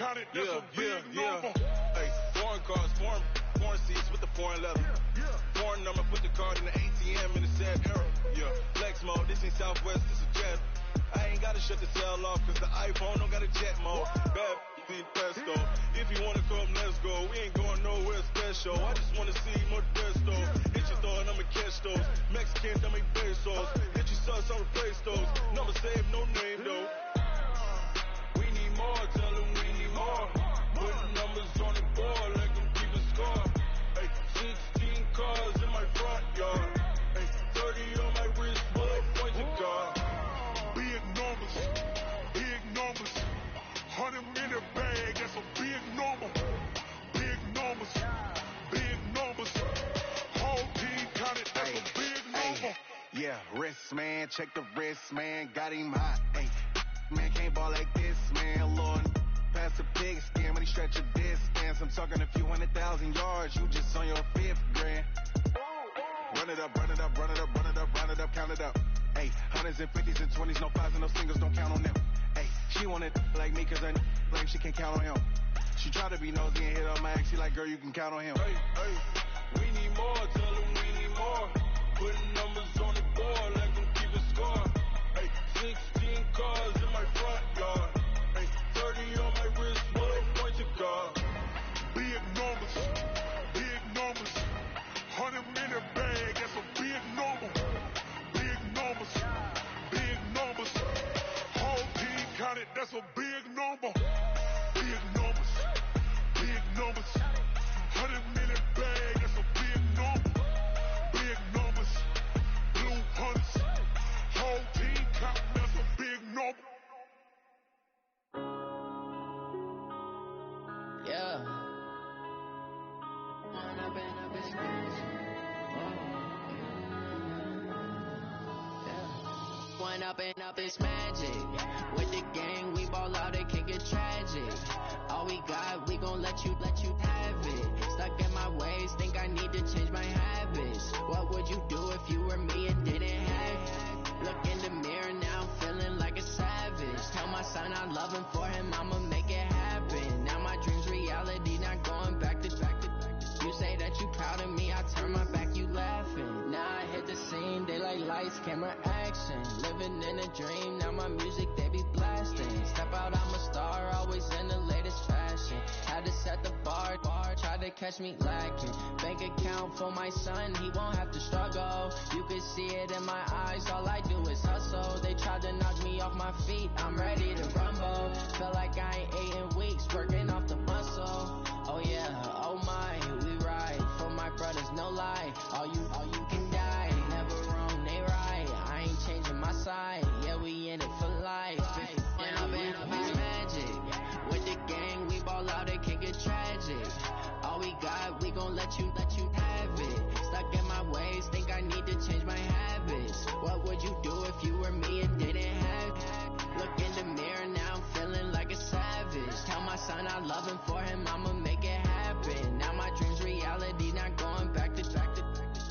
counted, that's a big number. Hey, foreign cars, foreign seats with the foreign leather. Foreign number, put the card in the ATM in the sad era. Flex mode, this ain't Southwest, this is jet. I ain't gotta shut the cell off, cause the iPhone don't got a jet mode. Bad need pesto. If you wanna come, let's go. We ain't going nowhere special. I just wanna see Modesto. Hit your thought, I'ma catch those. Mexicans, I make pesos. Hit your sus, I'll replace those. Number save, no name though. We need more, tell them we need more. Put numbers on the board, like them keep a score. Hey, 16 cars in my front yard. Hey, 30 on my wrist, boy, point your car. Big numbers, big numbers. 100 minute bag, that's a big number. Big numbers, big numbers. Whole team counted, that's a big number. Yeah, wrist man, check the wrist man, got him hot. Ay, man can't ball like this, man. Lord, pass the pig skin when he stretch a distance. I'm talking a few 100,000 yards, you just on your 5th grand. Run it up, run it up, run it up, run it up, run it up, count it up. Ay, hundreds and 50s and 20s, no 5s and no singles, don't count on them. Ay, she wanted like me cause I blame she can't count on him. She tried to be nosy and hit on my ex, she like, girl, you can count on him. Hey, we need more, tell them we need more. Putting numbers on the board, like them keep a score. Hey, 16 cars in my front yard. Hey, 30 on my wrist, boy, point your car. Big numbers, big numbers. 100 minute bag, that's a big number. Big numbers, big numbers. Whole team counted, that's a big number. Big numbers, big numbers. 100 minute bag, that's a big number. Big numbers, blue hunters. Whole team counting, that's a big number. Yeah. One up and up is magic. With the gang, we ball out, it can get tragic. All we got, we gon' let you have it. Stuck in my ways, think I need to change my habits. What would you do if you were me and didn't have it? Look in the mirror now, feeling like a savage. Tell my son I love him, for him I'ma make it happen. Now my dream's reality, not going back to. You say that you proud of me, I turn my back, you laughing. Now I hit the scene, they like lights, camera, action. Living in a dream, now my music, they be blasting. Step out, I'm a star, always in the latest fashion. Had to set the bar, tried to catch me lacking. Bank account for my son, he won't have to struggle. You can see it in my eyes, all I do is hustle. They tried to knock me off my feet, I'm ready to rumble. Feel like I ain't ate in weeks, working off the muscle. Oh yeah, oh my, we ride for my brothers, no lie. All you can die, never wrong, they right. I ain't changing my side, yeah, we in it for life. When up and up is magic. With the gang, we ball out, it can get tragic. All we got, we gon' let you have it. Stuck in my ways, think I need to change my habits. What would you do if you were me and didn't have it? Look in the mirror now, I'm feeling like a savage. Tell my son I love him, for him I'ma make it happen. Now my dream's reality, not going back to.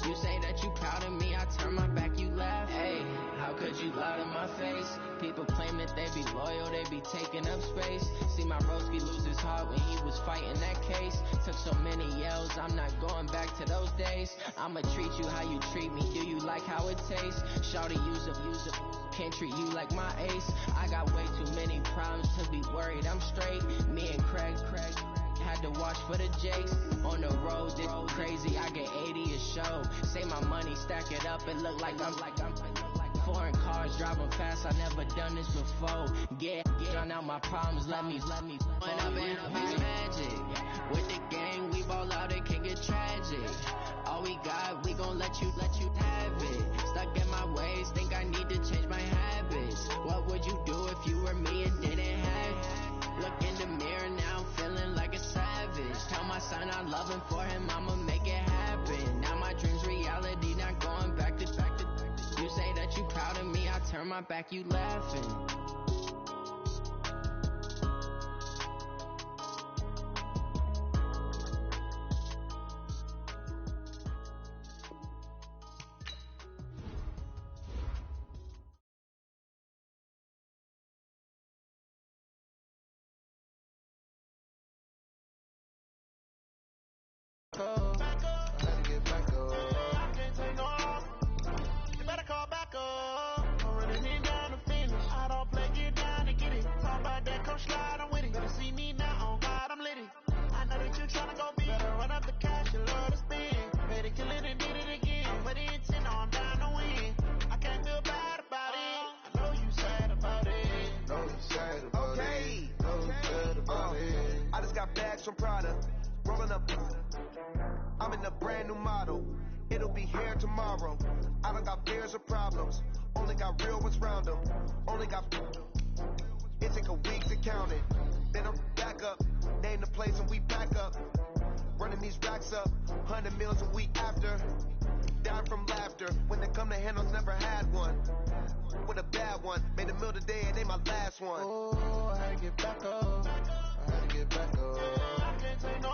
You say that you proud of me, I turn my back, you laugh. Hey, how could you lie to my face? People claim that they be loyal, they be taking up space. See my broski lose his heart when he was fighting that case. Took so many yells, I'm not going back to those days. I'ma treat you how you treat me, do you like how it tastes? Shawty, use up, can't treat you like my ace. I got way too many problems to be worried, I'm straight. Me and Craig had to watch for the Jakes. On the road, this crazy, I get 80 a show. Say my money, stack it up, it look like I'm foreign cars, driving fast, I never done this before. Drown out my problems, let me When up and up is magic. With the gang, we ball out, it can get tragic. All we got, we gon' let you have it. Stuck in my ways, think I need to change my habits. What would you do if you were me and didn't have it? Look in the mirror now, I'm feeling like a savage. Tell my son I love him, for him I'ma make it happen. Now my dream's reality, not going back to. You say that you proud of me, I turn my back, you laughing. Benz from Prada, rolling up. I'm in a brand new model. It'll be here tomorrow. I don't got fears or problems. Only got real ones round them. Only got. It take a week to count it. Then I'm back up. Name the place and we pack up. Running these racks up. 100 meals a week after. Dying from laughter. When they come to handles, never had one. With a bad one. Made a meal today and they my last one. Oh, I had to get back up. I had to get back up. I can't take no.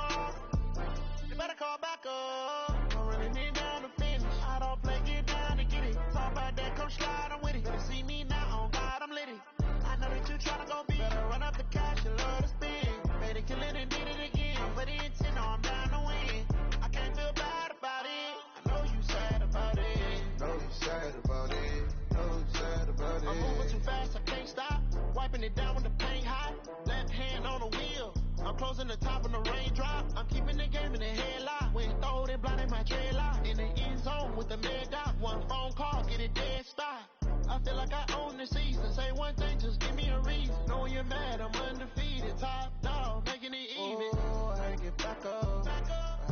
You better call back up. I'm running in down the finish. I don't play, get down to get it. Talk about that, come slide, I'm with it. Better see me now, on God, I'm litty. I know that you tryna go big. Better run up the cash, you love to spin. Made a kill it and did it again. Put the intent on, I'm down to win. I can't feel bad about it. I know you sad about it. Know you sad about it. Know you sad about it. I'm moving too fast, I can't stop. Wiping it down when the paint hot. Left hand on the wheel. I'm closing the top when the raindrop. I'm keeping the game in the headlock. When throw it, blinding my dreadlock. In the end zone with the mid dot. One phone call, get it dead stop. I feel like I own the season. Say one thing, just give me a reason. Know you're mad, I'm undefeated. Top dog, making it even. Oh, I had to get back up. I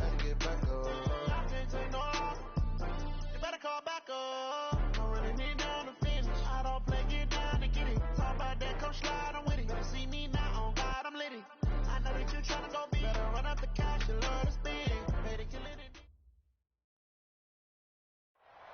had to get back up. I can't take no. You better call back up. I'm running in down the finish. I don't play, get down to get it. Talk about that, come slide, I'm with it. Better see me now, on God, I'm litty. I know that you tryna go big. Better run up the cash, you love to spin. Better kill it.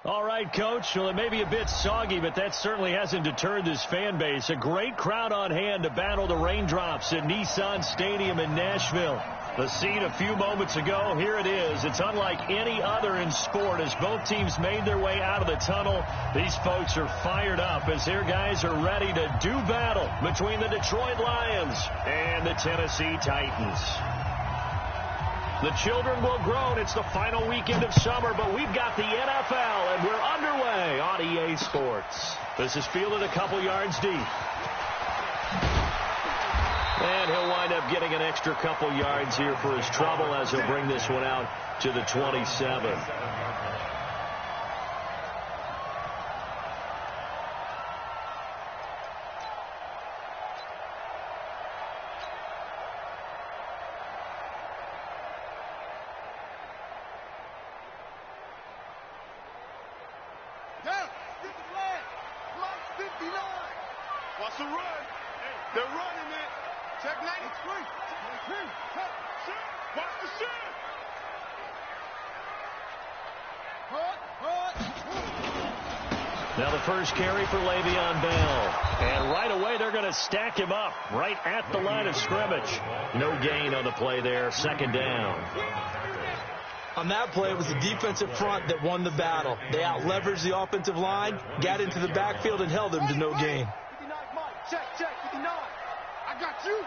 All right, Coach. Well, it may be a bit soggy, but that certainly hasn't deterred this fan base. A great crowd on hand to battle the raindrops at Nissan Stadium in Nashville. The scene a few moments ago, here it is. It's unlike any other in sport. As both teams made their way out of the tunnel, these folks are fired up as their guys are ready to do battle between the Detroit Lions and the Tennessee Titans. The children will groan. It's the final weekend of summer, but we've got the NFL, and we're underway on EA Sports. This is fielded a couple yards deep. And he'll wind up getting an extra couple yards here for his trouble as he'll bring this one out to the 27. What's the run? They're running it. Check 93. Watch the shot. Now the first carry for Le'Veon Bell. And right away they're going to stack him up right at the line of scrimmage. No gain on the play there. Second down. On that play, it was the defensive front that won the battle. They out-leveraged the offensive line, got into the backfield, and held them to no gain. 59, Mike. Check, 59. I got you.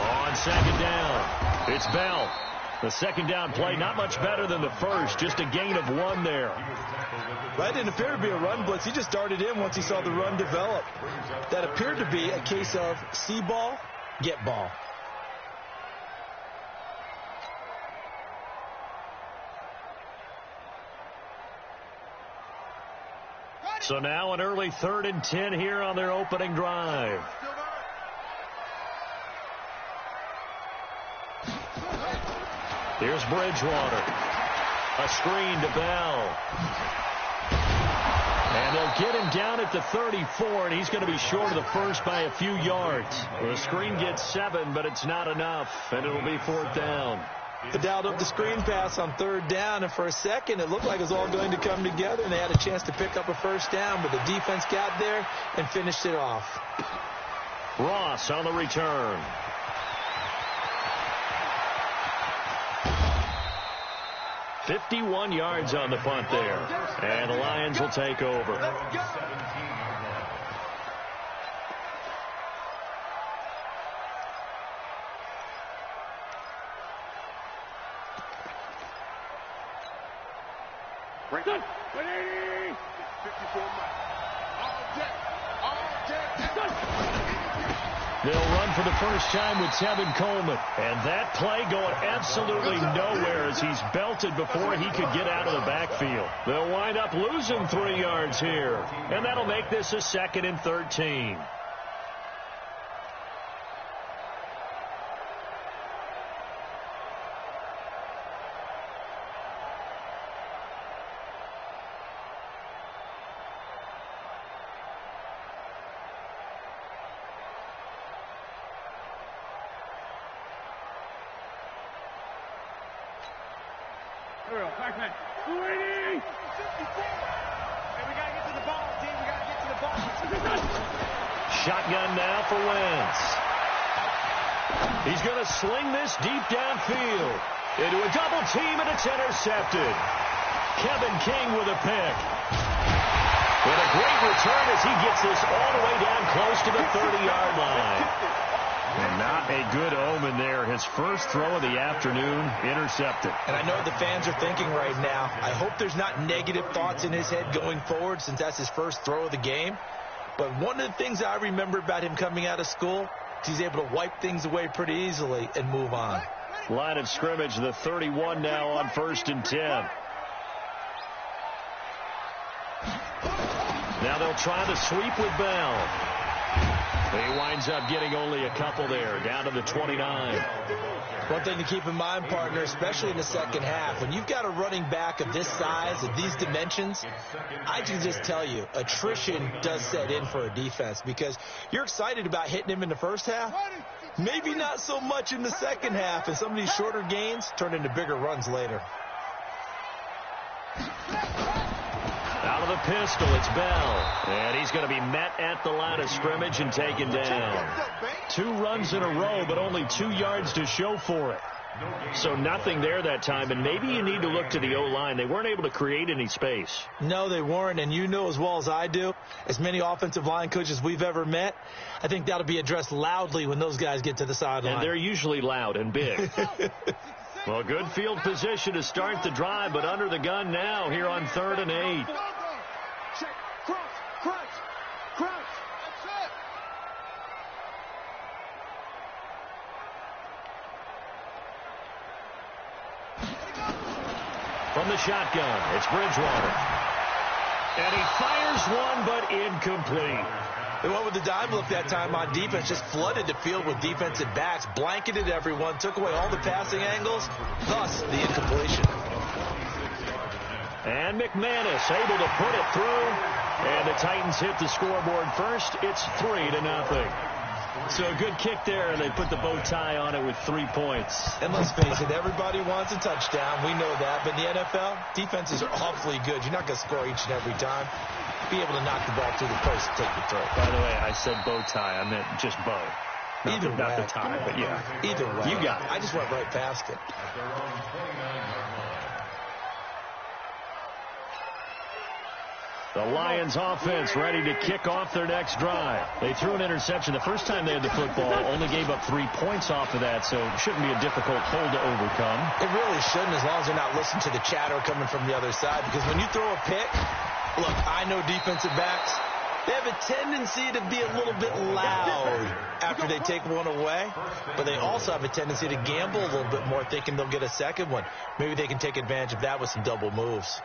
On second down, it's Bell. The second down play, not much better than the first, just a gain of 1 there. That didn't appear to be a run blitz. He just darted in once he saw the run develop. That appeared to be a case of see ball, get ball. So now an early 3rd and 10 here on their opening drive. Here's Bridgewater. A screen to Bell. And they'll get him down at the 34, and he's going to be short of the first by a few yards. The screen gets 7, but it's not enough, and it'll be 4th down. They dialed up the screen pass on 3rd down, and for a second it looked like it was all going to come together, and they had a chance to pick up a first down, but the defense got there and finished it off. Ross on the return. "51 yards on the punt there, and the Lions will take over. Break up. 54 miles. All deck. They'll run for the first time with Tevin Coleman. And that play going absolutely nowhere as he's belted before he could get out of the backfield. They'll wind up losing 3 yards here. And that'll make this a 2nd and 13. Shotgun now for Wentz. He's going to sling this deep downfield into a double team, and it's intercepted. Kevin King with a pick. With a great return as he gets this all the way down close to the 30-yard line. And not a good omen there. His first throw of the afternoon intercepted. And I know what the fans are thinking right now. I hope there's not negative thoughts in his head going forward since that's his first throw of the game. But one of the things I remember about him coming out of school is he's able to wipe things away pretty easily and move on. Line of scrimmage, the 31 now on 1st and 10. Now they'll try the sweep with Bell. He winds up getting only a couple there, down to the 29. One thing to keep in mind, partner, especially in the second half, when you've got a running back of this size, of these dimensions, I can just tell you, attrition does set in for a defense because you're excited about hitting him in the first half. Maybe not so much in the second half, and some of these shorter gains turn into bigger runs later. Out of the pistol, it's Bell. And he's going to be met at the line of scrimmage and taken down. 2 runs in a row, but only 2 yards to show for it. So nothing there that time, and maybe you need to look to the O-line. They weren't able to create any space. No, they weren't, and you know as well as I do, as many offensive line coaches we've ever met, I think that'll be addressed loudly when those guys get to the sideline. And they're usually loud and big. Well, good field position to start the drive, but under the gun now here on 3rd and 8. Check, crunch. That's it. From the shotgun, it's Bridgewater. And he fires one, but incomplete. They went with the dime look that time on defense, just flooded the field with defensive backs, blanketed everyone, took away all the passing angles, thus the incompletion. And McManus able to put it through, and the Titans hit the scoreboard first. It's 3-0. So a good kick there, and they put the bow tie on it with 3 points. And let's face it, everybody wants a touchdown. We know that. But in the NFL, defenses are awfully good. You're not going to score each and every time. Be able to knock the ball through the post and take the throw. By the way, I said bow tie. I meant just bow. Not the tie, but yeah. Either way. You got it. I just went right past it. The Lions offense ready to kick off their next drive. They threw an interception the first time they had the football, only gave up 3 points off of that, so it shouldn't be a difficult hole to overcome. It really shouldn't, as long as they're not listening to the chatter coming from the other side, because when you throw a pick, look, I know defensive backs, they have a tendency to be a little bit loud after they take one away, but they also have a tendency to gamble a little bit more, thinking they'll get a second one. Maybe they can take advantage of that with some double moves.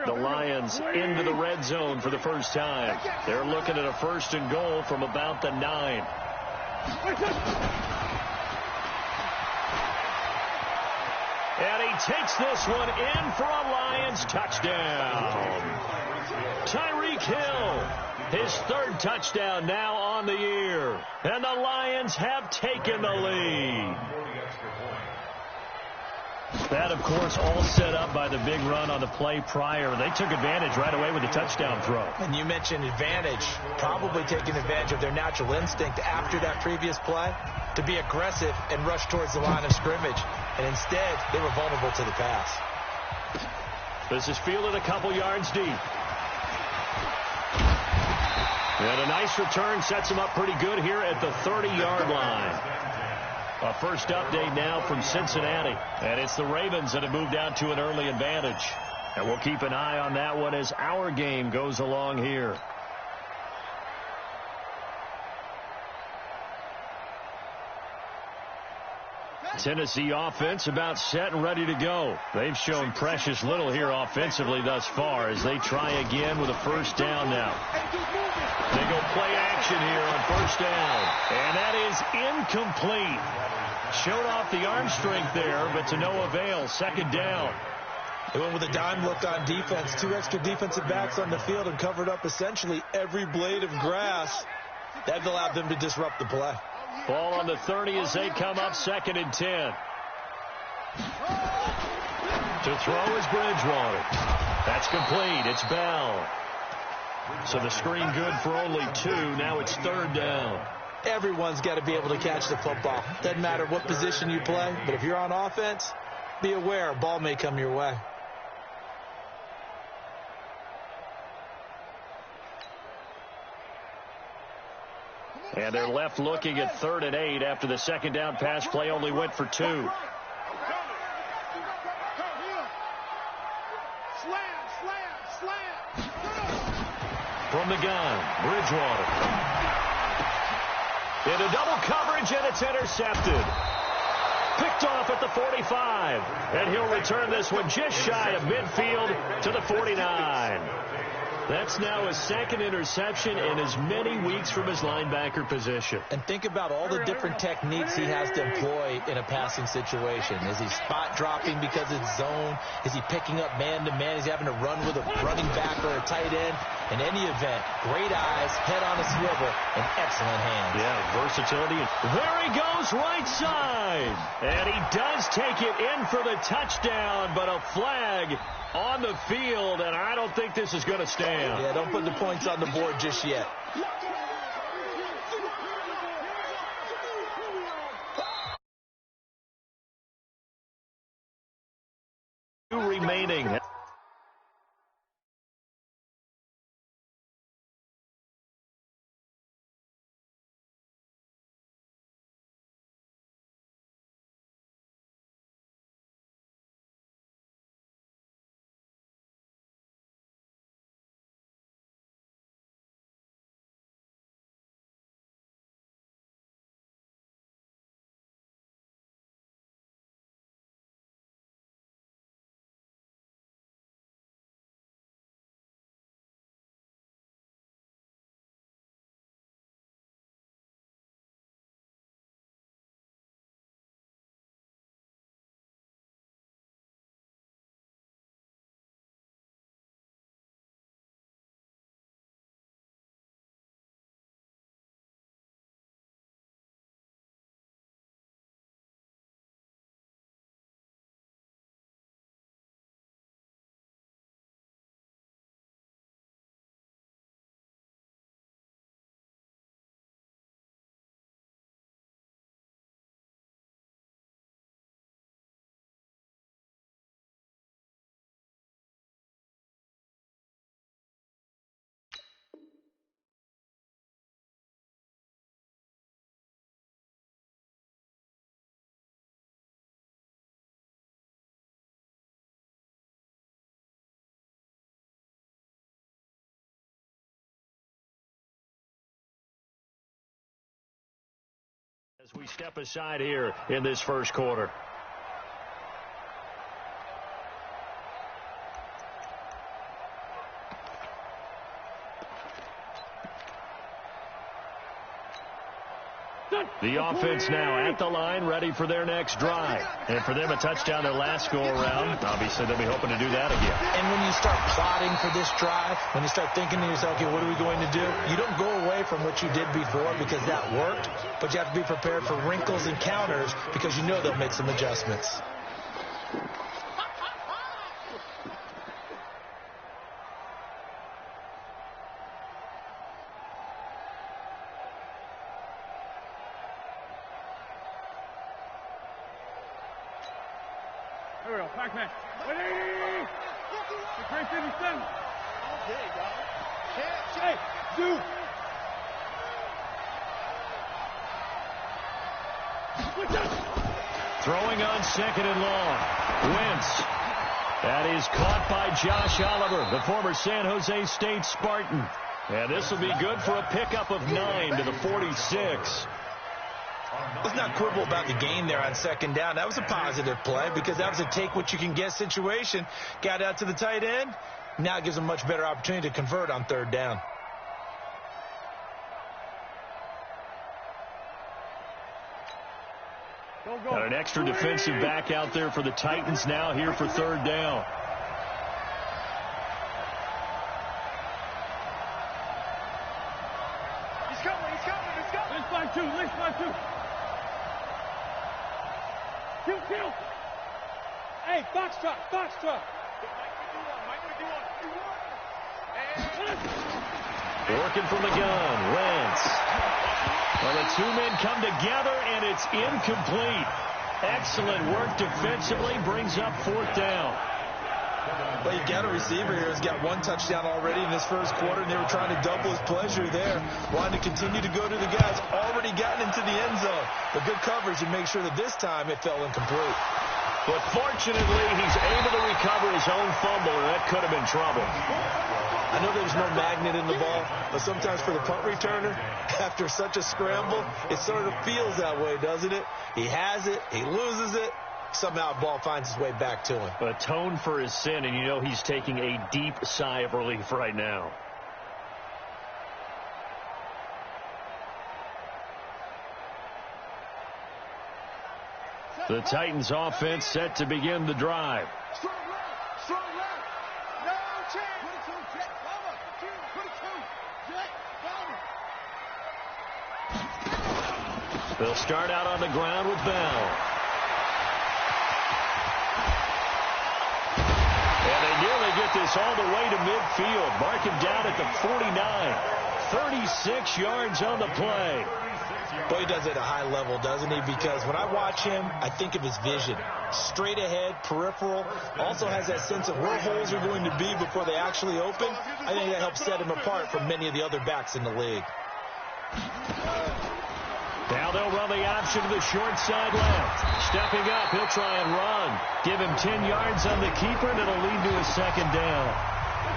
The Lions into the red zone for the first time. They're looking at a 1st and goal from about the 9. And he takes this one in for a Lions touchdown. Tyreek Hill, his 3rd touchdown now on the year. And the Lions have taken the lead. That, of course, all set up by the big run on the play prior. They took advantage right away with the touchdown throw. And you mentioned advantage, probably taking advantage of their natural instinct after that previous play to be aggressive and rush towards the line of scrimmage. And instead, they were vulnerable to the pass. This is fielded a couple yards deep. And a nice return sets him up pretty good here at the 30-yard line. A first update now from Cincinnati. And it's the Ravens that have moved out to an early advantage. And we'll keep an eye on that one as our game goes along here. Tennessee offense about set and ready to go. They've shown precious little here offensively thus far as they try again with a first down now. They go play action here on first down. And that is incomplete. Showed off the arm strength there, but to no avail. Second down. They went with a dime look on defense. 2 extra defensive backs on the field and covered up essentially every blade of grass. That allowed them to disrupt the play. Ball on the 30 as they come up 2nd and 10. To throw is Bridgewater. That's complete. It's Bell. So the screen good for only 2. Now it's 3rd down. Everyone's got to be able to catch the football. Doesn't matter what position you play, but if you're on offense, be aware a ball may come your way. And they're left looking at 3rd and 8 after the second down pass play only went for 2. From the gun, Bridgewater. Into double coverage, and it's intercepted. Picked off at the 45. And he'll return this one just shy of midfield to the 49. That's now his 2nd interception in as many weeks from his linebacker position. And think about all the different techniques he has to employ in a passing situation. Is he spot dropping because it's zone? Is he picking up man-to-man? Is he having to run with a running back or a tight end? In any event, great eyes, head on a swivel, and excellent hands. Yeah, versatility. There he goes, right side. And he does take it in for the touchdown, but a flag on the field, and I don't think this is going to stand. Yeah, don't put the points on the board just yet. Remaining. As we step aside here in this first quarter. The offense now at the line, ready for their next drive. And for them, a touchdown their last go-around. Obviously, they'll be hoping to do that again. And when you start plotting for this drive, when you start thinking to yourself, okay, what are we going to do? You don't go away from what you did before because that worked, but you have to be prepared for wrinkles and counters because you know they'll make some adjustments. Here we go, Pac-Man. 180! Hey, dude. Throwing on second and long. Wentz. That is caught by Josh Oliver, the former San Jose State Spartan. And this will be good for a pickup of 9 to the 46. Let's not quibble about the gain there on second down. That was a positive play because that was a take-what-you-can-get situation. Got out to the tight end. Now it gives them a much better opportunity to convert on third down. Got an extra defensive back out there for the Titans now here for third down. He's coming. Lynch by two. Kill. Hey, box truck. Working from the gun, Wentz. Well, the two men come together, and it's incomplete. Excellent work defensively, brings up fourth down. Well, you got a receiver here who's got one touchdown already in this first quarter, and they were trying to double his pleasure there. Wanting to continue to go to the guys already gotten into the end zone. But good coverage and make sure that this time it fell incomplete. But fortunately, he's able to recover his own fumble, and that could have been trouble. I know there's no magnet in the ball, but sometimes for the punt returner, after such a scramble, it sort of feels that way, doesn't it? He has it, he loses it, somehow the ball finds its way back to him. Atone for his sin, and you know he's taking a deep sigh of relief right now. The Titans offense set to begin the drive. They'll start out on the ground with Bell. And they nearly get this all the way to midfield. Mark him down at the 49. 36 yards on the play. Boy, he does it at a high level, doesn't he? Because when I watch him, I think of his vision. Straight ahead, peripheral. Also has that sense of where holes are going to be before they actually open. I think that helps set him apart from many of the other backs in the league. Now they'll run the option to the short side left. Stepping up, he'll try and run. Give him 10 yards on the keeper, and it'll lead to a second down.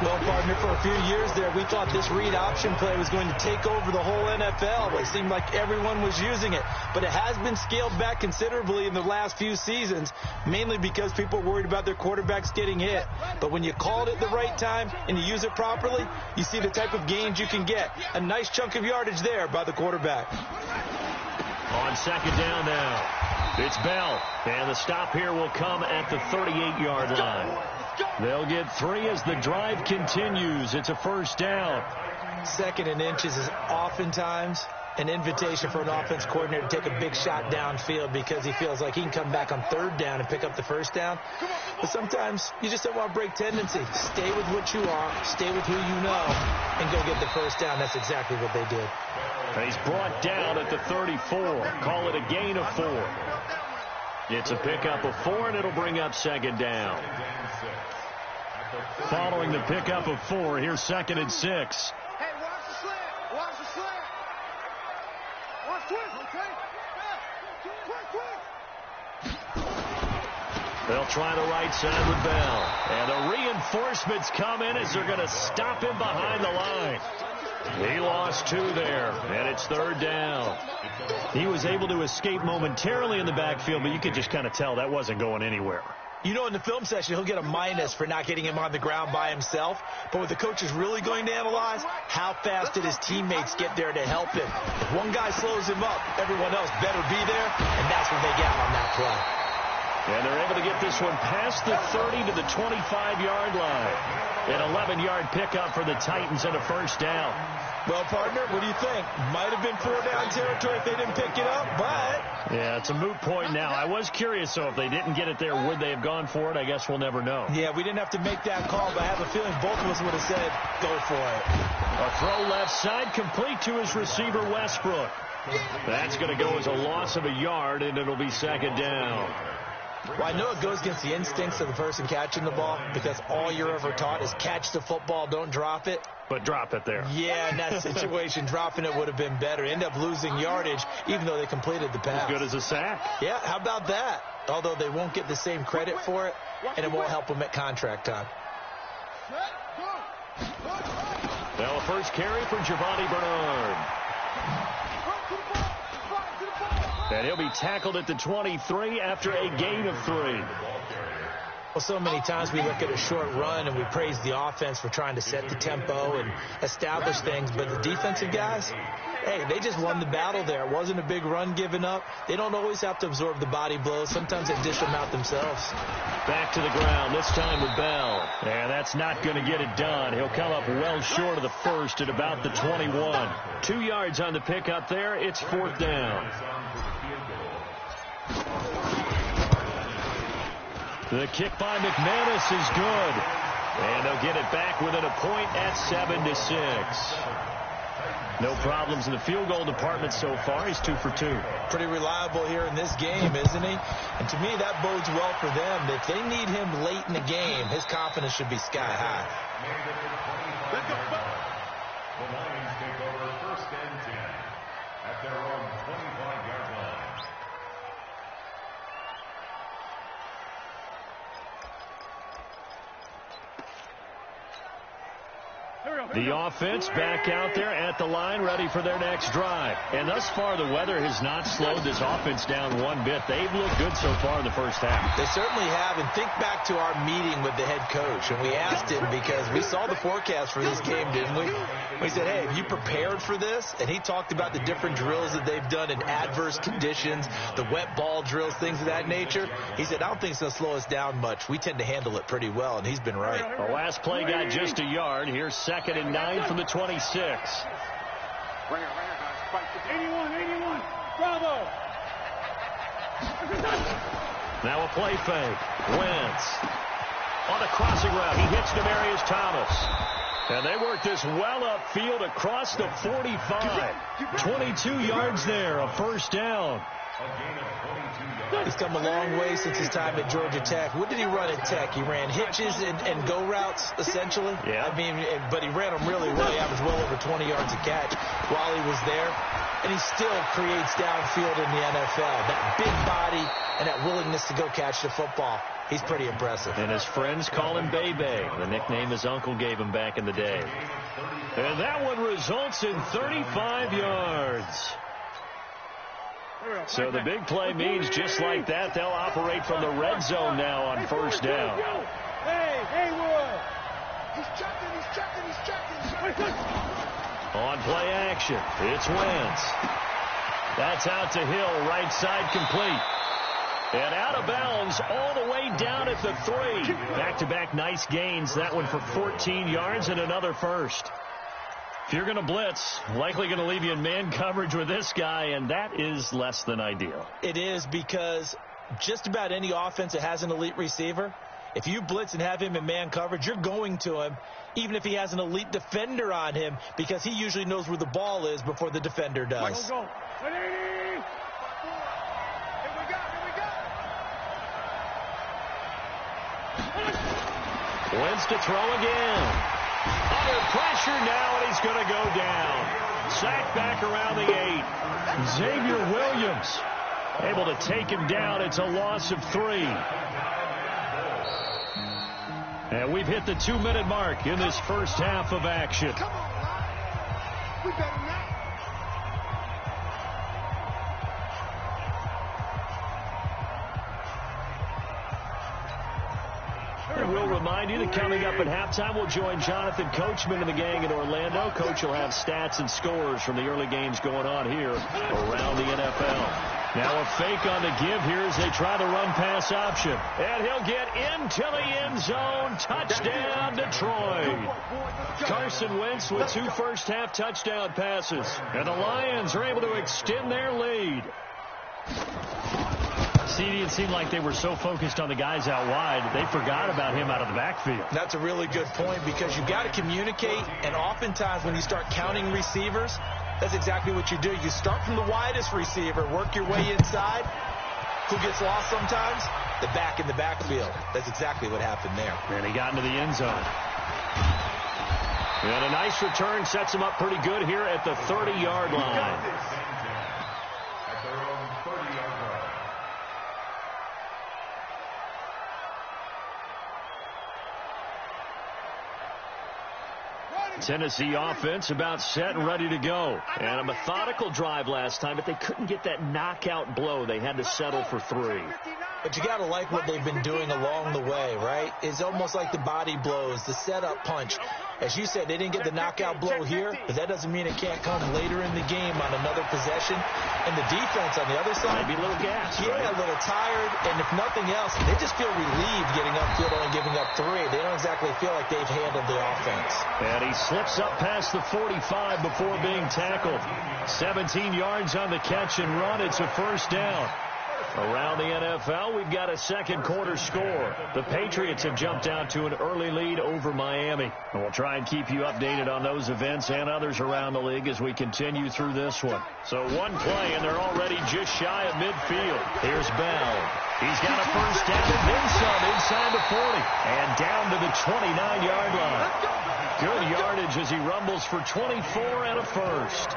Well, partner, for a few years there, we thought this read option play was going to take over the whole NFL. It seemed like everyone was using it. But it has been scaled back considerably in the last few seasons, mainly because people are worried about their quarterbacks getting hit. But when you call it at the right time and you use it properly, you see the type of gains you can get. A nice chunk of yardage there by the quarterback. On second down now, it's Bell. And the stop here will come at the 38-yard line. They'll get 3 as the drive continues. It's a first down. Second and inches is oftentimes an invitation for an offense coordinator to take a big shot downfield because he feels like he can come back on third down and pick up the first down. But sometimes you just don't want to break tendency. Stay with what you are, stay with who you know, and go get the first down. That's exactly what they did. He's brought down at the 34. Call it a gain of 4. It's a pickup of 4, and it'll bring up second down. Following the pickup of 4, here's second and 6. Hey, watch the slant. Watch the slant. Watch twist. Okay. Twist. They'll try the right side with Bell. And the reinforcements come in as they're going to stop him behind the line. He lost 2 there, and it's third down. He was able to escape momentarily in the backfield, but you could just kind of tell that wasn't going anywhere. You know, in the film session, he'll get a minus for not getting him on the ground by himself. But what the coach is really going to analyze, how fast did his teammates get there to help him? If one guy slows him up, everyone else better be there, and that's what they got on that play. And they're able to get this one past the 30 to the 25-yard line. An 11-yard pickup for the Titans and a first down. Well, partner, what do you think? Might have been 4-down territory if they didn't pick it up, but... Yeah, it's a moot point now. I was curious, though, if they didn't get it there, would they have gone for it? I guess we'll never know. Yeah, we didn't have to make that call, but I have a feeling both of us would have said, go for it. A throw left side, complete to his receiver, Westbrook. That's going to go as a loss of a yard, and it'll be second down. Well, I know it goes against the instincts of the person catching the ball because all you're ever taught is catch the football, don't drop it. But drop it there. Yeah, in that situation, dropping it would have been better. End up losing yardage, even though they completed the pass. As good as a sack. Yeah, how about that? Although they won't get the same credit for it, and it won't help them at contract time. Now a first carry for Giovanni Bernard. And he'll be tackled at the 23 after a gain of 3. Well, so many times we look at a short run and we praise the offense for trying to set the tempo and establish things, but the defensive guys, hey, they just won the battle there. It wasn't a big run given up. They don't always have to absorb the body blows. Sometimes they dish them out themselves. Back to the ground, this time with Bell. And that's not going to get it done. He'll come up well short of the first at about the 21. 2 yards on the pickup there. It's 4th down. The kick by McManus is good. And they'll get it back within a point at 7-6. No problems in the field goal department so far. He's 2 for 2. Pretty reliable here in this game, isn't he? And to me, that bodes well for them. If they need him late in the game, his confidence should be sky high. The Lions take over 1st and 10 at their own 25-yard line. The offense back out there at the line, ready for their next drive. And thus far, the weather has not slowed this offense down one bit. They've looked good so far in the first half. They certainly have. And think back to our meeting with the head coach. And we asked him because we saw the forecast for this game, didn't we? We said, hey, have you prepared for this? And he talked about the different drills that they've done in adverse conditions, the wet ball drills, things of that nature. He said, I don't think it's going to slow us down much. We tend to handle it pretty well, and he's been right. The last play got just a yard. Here's 2nd and 9 from the 26. Right here, guys. 81. Bravo. Now a play fake. Wentz on the crossing route. He hits Demaryius Thomas. And they work this well upfield across the 45. 22 yards there, a 1st down. He's come a long way since his time at Georgia Tech. What did he run at Tech? He ran hitches and go routes, essentially. Yeah. I mean, but he ran them really well. He averaged well over 20 yards a catch while he was there. And he still creates downfield in the NFL. That big body and that willingness to go catch the football. He's pretty impressive. And his friends call him Bebe, the nickname his uncle gave him back in the day. And that one results in 35 yards. So the big play means just like that, they'll operate from the red zone now on 1st down. Hey, Will. He's checking. On play action, it's Wentz. That's out to Hill, right side complete. And out of bounds all the way down at the 3. Back-to-back nice gains. That one for 14 yards and another first. If you're going to blitz, likely going to leave you in man coverage with this guy, and that is less than ideal. It is, because just about any offense that has an elite receiver, if you blitz and have him in man coverage, you're going to him, even if he has an elite defender on him, because he usually knows where the ball is before the defender does. Go. Wentz to throw again. Under pressure now, and he's going to go down. Sacked back around the 8. Xavier Williams able to take him down. It's a loss of 3. And we've hit the 2-minute mark in this first half of action. Come on, we better not. And we'll remind you that coming up at halftime, we'll join Jonathan Coachman and the gang in Orlando. Coach will have stats and scores from the early games going on here around the NFL. Now a fake on the give here as they try the run-pass option. And he'll get into the end zone. Touchdown, Detroit. Carson Wentz with 2 first-half touchdown passes. And the Lions are able to extend their lead. See, it seemed like they were so focused on the guys out wide, they forgot about him out of the backfield. That's a really good point, because you've got to communicate, and oftentimes when you start counting receivers, that's exactly what you do. You start from the widest receiver, work your way inside. Who gets lost sometimes? the back in the backfield. That's exactly what happened there. And he got into the end zone. And a nice return sets him up pretty good here at the 30-yard line. At their own 30-yard line. Tennessee offense about set and ready to go. And a methodical drive last time, but they couldn't get that knockout blow. They had to settle for 3. But you got to like what they've been doing along the way, right? It's almost like the body blows, the setup punch. As you said, they didn't get the knockout blow here, but that doesn't mean it can't come later in the game on another possession. And the defense on the other side, maybe a little gas. Yeah, right? A little tired. And if nothing else, they just feel relieved getting upfield, only giving up 3. They don't exactly feel like they've handled the offense. And he slips up past the 45 before being tackled. 17 yards on the catch and run. It's a first down. Around the NFL, we've got a second quarter score. The Patriots have jumped out to an early lead over Miami. And we'll try and keep you updated on those events and others around the league as we continue through this one. So one play, and they're already just shy of midfield. Here's Bell. He's got a first down and then some inside the 40. And down to the 29-yard line. Good yardage as he rumbles for 24 and a first.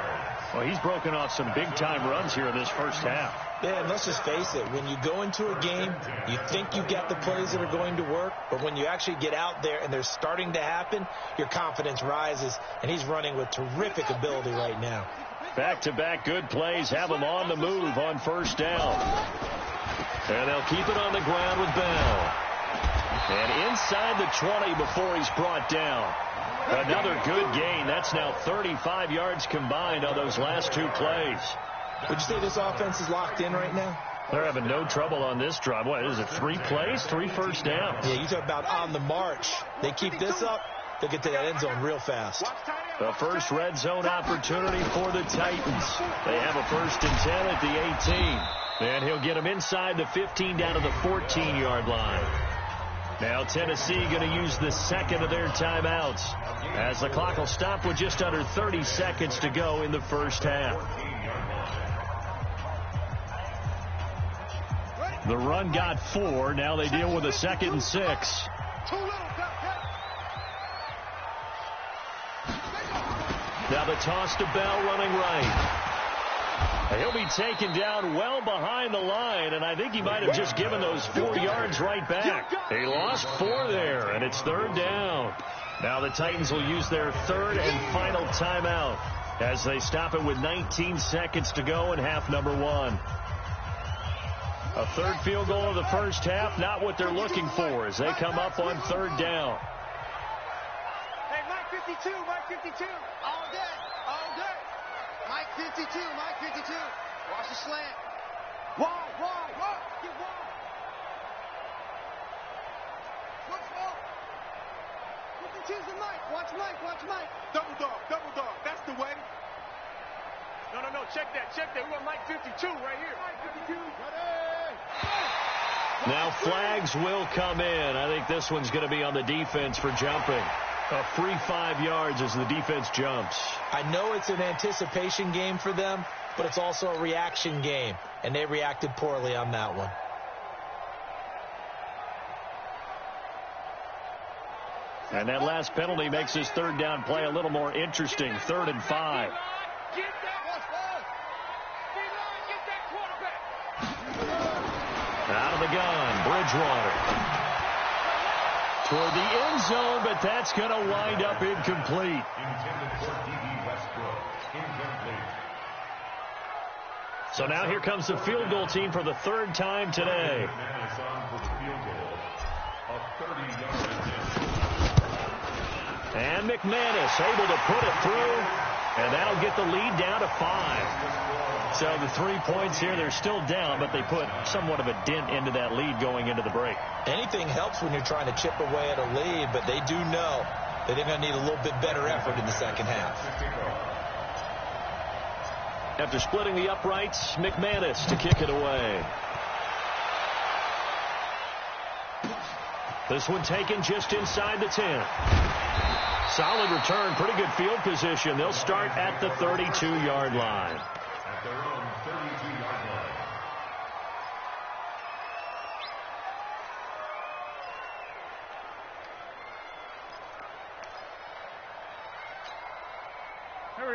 Well, he's broken off some big-time runs here in this first half. Yeah, and let's just face it. When you go into a game, you think you've got the plays that are going to work, but when you actually get out there and they're starting to happen, your confidence rises, and he's running with terrific ability right now. Back-to-back good plays have him on the move on first down. And they'll keep it on the ground with Bell. And inside the 20 before he's brought down. Another good gain. That's now 35 yards combined on those last 2 plays. Would you say this offense is locked in right now? They're having no trouble on this drive. What is it, 3 plays, 3 first downs? Yeah, you talk about on the march. They keep this up, they'll get to that end zone real fast. The first red zone opportunity for the Titans. They have a 1st and 10 at the 18. And he'll get them inside the 15 down to the 14-yard line. Now Tennessee going to use the second of their timeouts as the clock will stop with just under 30 seconds to go in the first half. The run got 4. Now they deal with a 2nd and 6. Now the toss to Bell running right. He'll be taken down well behind the line, and I think he might have just given those 4 yards right back. He lost 4 there, and it's 3rd down. Now the Titans will use their 3rd and final timeout as they stop it with 19 seconds to go in half number 1. A 3rd field goal of the first half, not what they're looking for as they come up on 3rd down. Hey, Mike 52, Mike 52. All day, all day. Mike 52, Mike 52. Watch the slant. Wall. Get wall. Watch wall. 52's the Mike. Watch Mike. Double dog. That's the way. No. Check that. We want Mike 52 right here. Mike 52. Ready. Now flags will come in. I think this one's going to be on the defense for jumping. A free 5 yards as the defense jumps. I know it's an anticipation game for them, but it's also a reaction game, and they reacted poorly on that one. And that last penalty makes his 3rd down play a little more interesting. 3rd and 5. Out of the gun, Bridgewater. Toward the end zone, but that's going to wind up incomplete. Intended for D.B. Westbrook. Incomplete. So now here comes the field goal team for the 3rd time today. McManus on for the field goal. A 30-yard attempt. And McManus able to put it through, and that'll get the lead down to 5. So the 3 points here, they're still down, but they put somewhat of a dent into that lead going into the break. Anything helps when you're trying to chip away at a lead, but they do know that they're going to need a little bit better effort in the second half. After splitting the uprights, McManus to kick it away. This one taken just inside the 10. Solid return, pretty good field position. They'll start at the 32-yard line. At their own 32-yard line.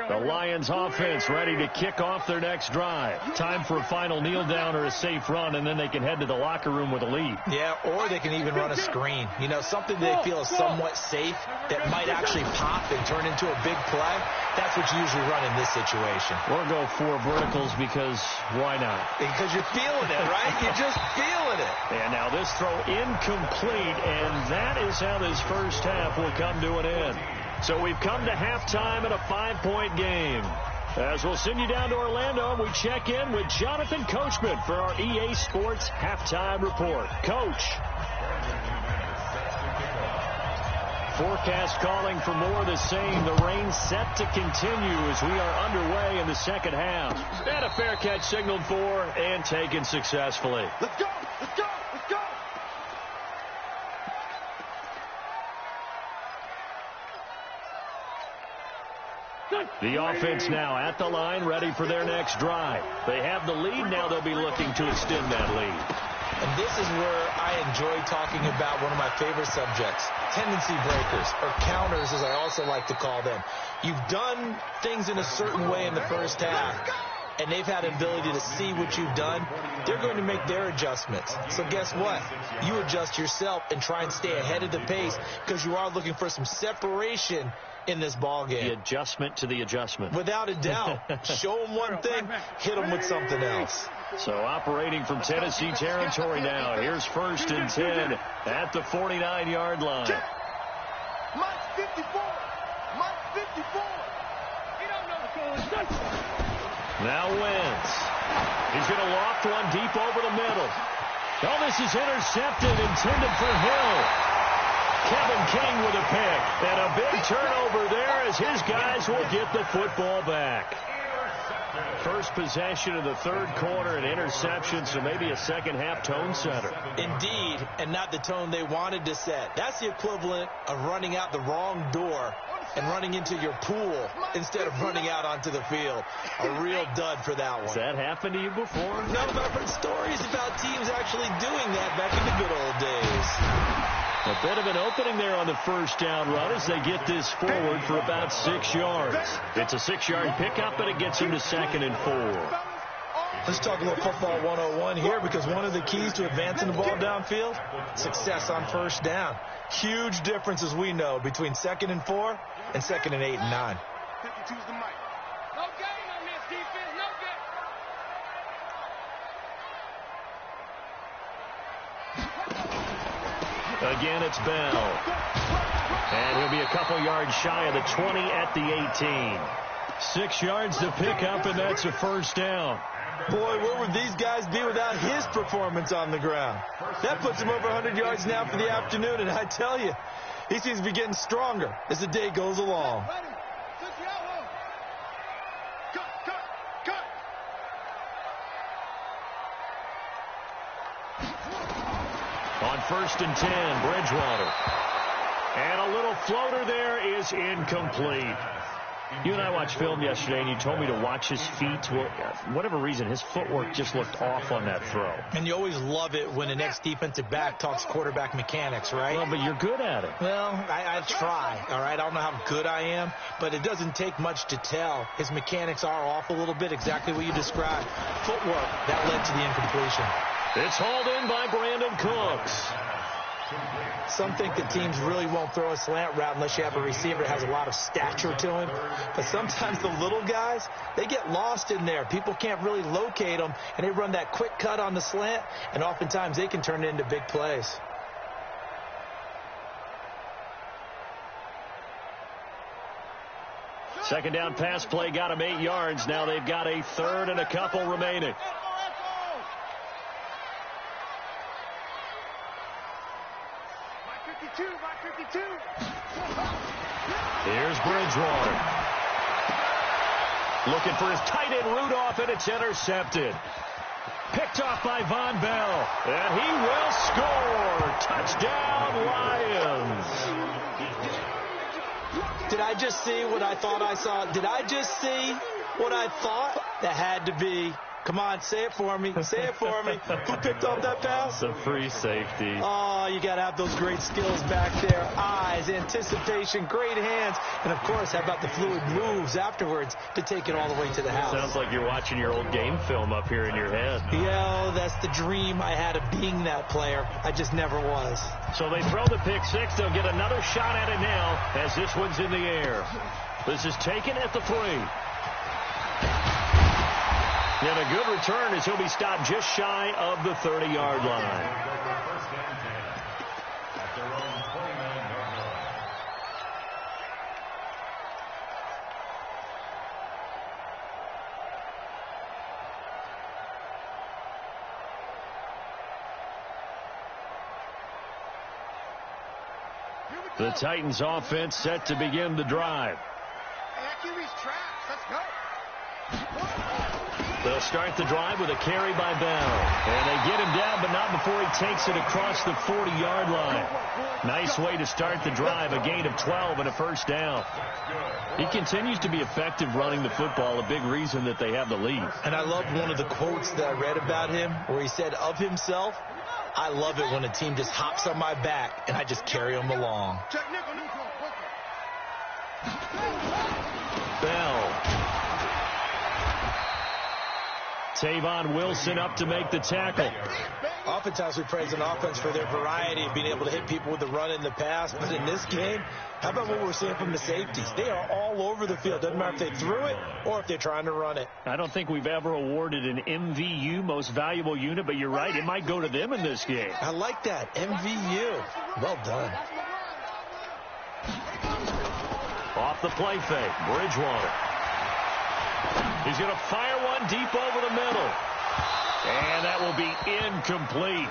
The Lions offense ready to kick off their next drive. Time for a final kneel down or a safe run, and then they can head to the locker room with a lead. Yeah, or they can even run a screen. You know, something they feel is somewhat safe that might actually pop and turn into a big play. That's what you usually run in this situation. Or go 4 verticals because why not? Because you're feeling it, right? You're just feeling it. And now this throw incomplete, and that is how this first half will come to an end. So we've come to halftime in a 5-point game. As we'll send you down to Orlando, and we check in with Jonathan Coachman for our EA Sports Halftime Report. Coach. Forecast calling for more of the same. The rain set to continue as we are underway in the second half. And a fair catch signaled for and taken successfully. Let's go! Let's go! Let's go! The offense now at the line, ready for their next drive. They have the lead. Now they'll be looking to extend that lead. And this is where I enjoy talking about one of my favorite subjects, tendency breakers, or counters as I also like to call them. You've done things in a certain way in the first half, and they've had an ability to see what you've done. They're going to make their adjustments. So guess what? You adjust yourself and try and stay ahead of the pace because you are looking for some separation in this ball game. The adjustment to the adjustment. Without a doubt. Show them one thing, hit them with something else. So operating from Tennessee territory now. Here's 1st and 10 at the 49-yard line. Mike 54. Mike 54. You don't know what's going on. Now Wentz. He's going to loft one deep over the middle. Oh, this is intercepted, intended for Hill. Kevin King with a pick. And a big turnover there as his guys will get the football back. First possession of the third quarter, an interception, so maybe a second-half tone setter. Indeed, and not the tone they wanted to set. That's the equivalent of running out the wrong door and running into your pool instead of running out onto the field. A real dud for that one. Has that happened to you before? No, but I've heard stories about teams actually doing that back in the good old days. A bit of an opening there on the first down run as they get this forward for about 6 yards. It's a 6-yard pickup, and it gets him to 2nd and 4. Let's talk a little football 101 here, because one of the keys to advancing the ball downfield, success on first down. Huge difference, as we know, between 2nd and 4 and 2nd and 8 and 9. 52's the mic. No gain on this defense. No gain. Again, it's Bell. And he'll be a couple yards shy of the 20 at the 18. 6 yards to pick up, and that's a first down. Boy, where would these guys be without his performance on the ground? That puts him over 100 yards now for the afternoon, and I tell you, he seems to be getting stronger as the day goes along. On 1st and 10, Bridgewater. And a little floater there is incomplete. You and I watched film yesterday, and you told me to watch his feet. Well, for whatever reason, his footwork just looked off on that throw. And you always love it when the next defensive back talks quarterback mechanics, right? Well, but you're good at it. Well, I try, all right? I don't know how good I am, but it doesn't take much to tell. His mechanics are off a little bit, exactly what you described. Footwork, that led to the incompletion. It's hauled in by Brandon Cooks. Some think that teams really won't throw a slant route unless you have a receiver that has a lot of stature to him. But sometimes the little guys, they get lost in there. People can't really locate them, and they run that quick cut on the slant, and oftentimes they can turn it into big plays. Second down pass play got him 8 yards. Now they've got a third and a couple remaining. Here's Bridgewater. Looking for his tight end Rudolph, and it's intercepted. Picked off by Von Bell, and he will score. Touchdown, Lions. Did I just see what I thought I saw? Did I just see what I thought? That had to be Come on, say it for me. Say it for me. Who picked off that pass? The free safety. Oh, you got to have those great skills back there. Eyes, anticipation, great hands. And, of course, how about the fluid moves afterwards to take it all the way to the house? Sounds like you're watching your old game film up here in your head. Yeah, that's the dream I had of being that player. I just never was. So they throw the pick six. They'll get another shot at it now as this one's in the air. This is taken at the 3. And a good return as he'll be stopped just shy of the 30-yard line. The Titans offense set to begin the drive. Let's go. They'll start the drive with a carry by Bell. And they get him down, but not before he takes it across the 40-yard line. Nice way to start the drive, a gain of 12 and a first down. He continues to be effective running the football, a big reason that they have the lead. And I love one of the quotes that I read about him where he said of himself, I love it when a team just hops on my back and I just carry them along. Bell. Tavon Wilson up to make the tackle. Oftentimes we praise an offense for their variety of being able to hit people with the run in the pass. But in this game, how about what we're seeing from the safeties? They are all over the field. Doesn't matter if they threw it or if they're trying to run it. I don't think we've ever awarded an MVU, most valuable unit, but you're right. It might go to them in this game. I like that. MVU. Well done. Off the play fake, Bridgewater. He's going to fire one deep over the middle. And that will be incomplete.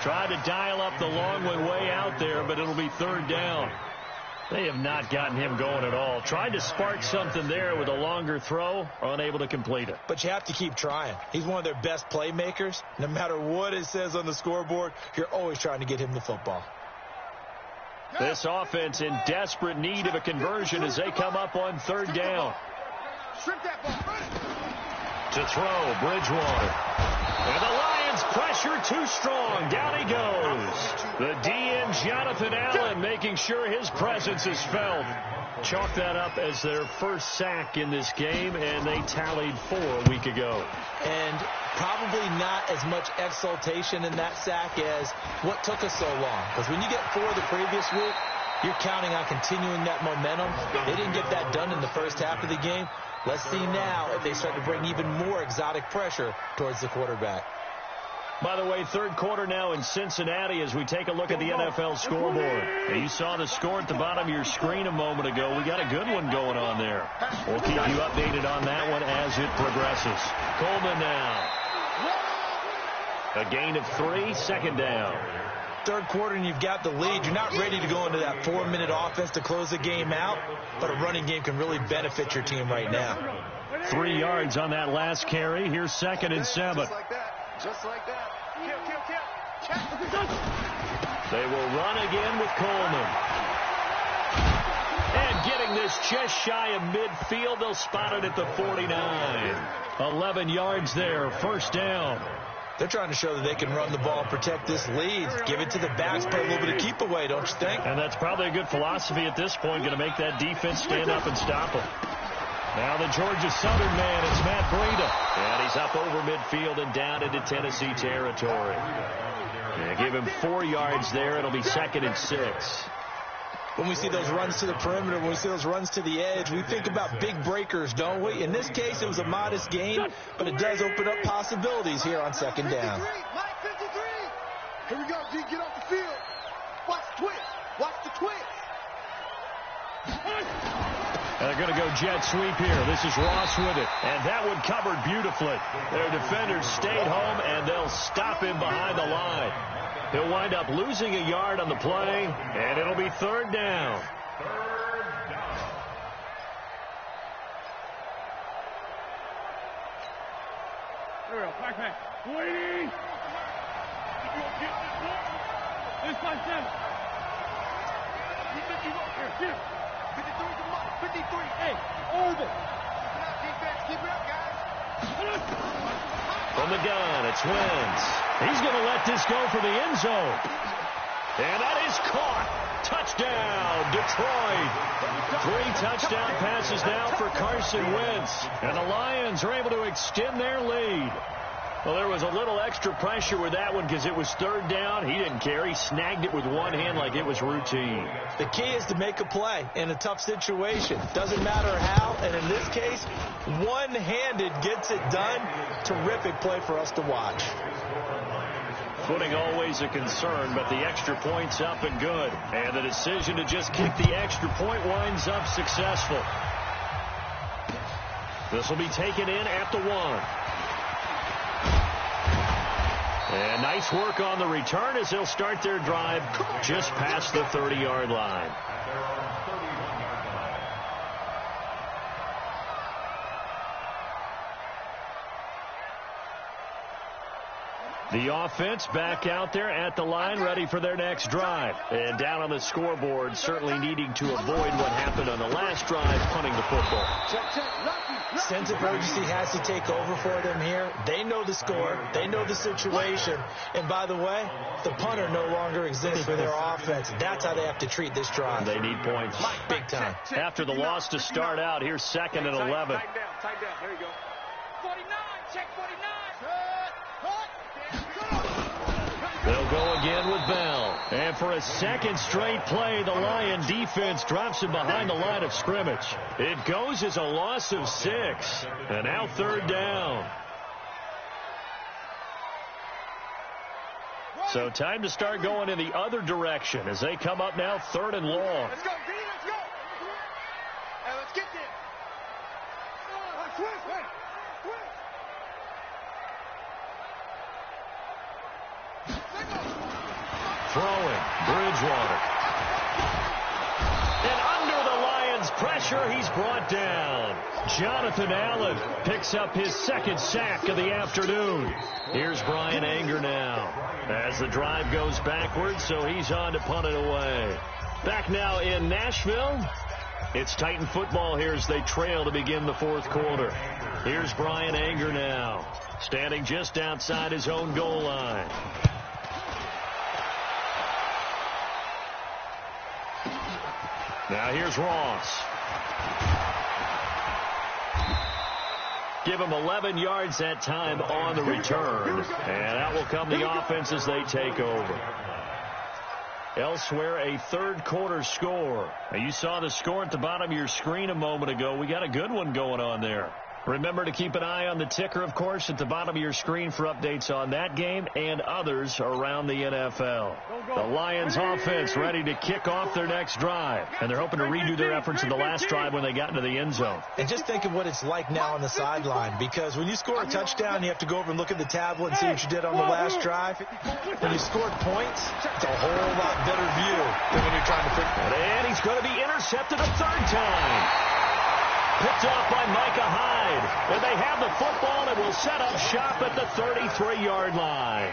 Tried to dial up the long one way out there, but it'll be third down. They have not gotten him going at all. Tried to spark something there with a longer throw, unable to complete it. But you have to keep trying. He's one of their best playmakers. No matter what it says on the scoreboard, you're always trying to get him the football. This offense in desperate need of a conversion as they come up on third down. To throw, Bridgewater. And the Lions pressure too strong. Down he goes. The DN, Jonathan Allen, making sure his presence is felt. Chalk that up as their first sack in this game, and they tallied 4 a week ago. And probably not as much exultation in that sack as what took us so long. Because when you get 4 the previous week, you're counting on continuing that momentum. They didn't get that done in the first half of the game. Let's see now if they start to bring even more exotic pressure towards the quarterback. By the way, third quarter now in Cincinnati as we take a look at the NFL scoreboard. You saw the score at the bottom of your screen a moment ago. We got a good one going on there. We'll keep you updated on that one as it progresses. Coleman now. A gain of 3, second down. Third quarter and you've got the lead. You're not ready to go into that 4-minute offense to close the game out, but a running game can really benefit your team right now. 3 yards on that last carry. Here's 2nd and 7. Just like that. Kill. They will run again with Coleman. And getting this just shy of midfield, they'll spot it at the 49. 11 yards there, first down. They're trying to show that they can run the ball and protect this lead. Give it to the backs, play a little bit of keep away, don't you think? And that's probably a good philosophy at this point, going to make that defense stand up and stop them. Now the Georgia Southern man, it's Matt Breida. And he's up over midfield and down into Tennessee territory. Yeah, give him 4 yards there. It'll be 2nd and 6. When we see those runs to the perimeter, when we see those runs to the edge, we think about big breakers, don't we? In this case, it was a modest gain, but it does open up possibilities here on 2nd down. Mike 53. Here we go, D. Get off the field. Watch the twist. Watch the twist. They're going to go jet sweep here. This is Ross with it. And that one covered beautifully. Their defenders stayed home, and they'll stop him behind the line. He'll wind up losing a yard on the play, and it'll be 3rd down. Backpack. Waiting. This my 7. Here. 53. Hey, over. Keep it up, defense. Keep it up, guys. From the gun, it's Wentz. He's going to let this go for the end zone. And that is caught. Touchdown, Detroit. 3 touchdown passes now for Carson Wentz. And the Lions are able to extend their lead. Well, there was a little extra pressure with that one because it was 3rd down. He didn't care. He snagged it with one hand like it was routine. The key is to make a play in a tough situation. Doesn't matter how, and in this case, one-handed gets it done. Terrific play for us to watch. Footing always a concern, but the extra point's up and good. And the decision to just kick the extra point winds up successful. This will be taken in at the 1. And nice work on the return as they'll start their drive just past the 30-yard line. The offense back out there at the line, ready for their next drive. And down on the scoreboard, certainly needing to avoid what happened on the last drive, punting the football. Sense of urgency has to take over for them here. They know the score. They know the situation. And by the way, the punter no longer exists for their offense. That's how they have to treat this drive. They need points. Big time. After the loss to start out, here's 2nd and 11. Tight down. There you go. 49. Check 49. They'll go again with Bell. And for a second straight play, the Lion defense drops him behind the line of scrimmage. It goes as a loss of 6. And now 3rd down. So time to start going in the other direction as they come up now 3rd and long. Let's go, D, let's go. Hey, let's get there. Quick. Throwing, Bridgewater. And under the Lions' pressure, he's brought down. Jonathan Allen picks up his 2nd sack of the afternoon. Here's Brian Anger now as the drive goes backwards, so he's on to punt it away. Back now in Nashville. It's Titan football here as they trail to begin the 4th quarter. Here's Brian Anger now, standing just outside his own goal line. Now here's Ross. Give him 11 yards that time on the return. And out will come the offense as they take over. Elsewhere, a 3rd quarter score. Now, you saw the score at the bottom of your screen a moment ago. We got a good one going on there. Remember to keep an eye on the ticker, of course, at the bottom of your screen for updates on that game and others around the NFL. The Lions offense ready to kick off their next drive. And they're hoping to redo their efforts in the last drive when they got into the end zone. And just think of what it's like now on the sideline, because when you score a touchdown, you have to go over and look at the tablet and see what you did on the last drive. When you scored points, it's a whole lot better view than when you're trying to figure it out. And he's going to be intercepted a 3rd time. Picked off by Micah Hyde. And they have the football and will set up shop at the 33-yard line.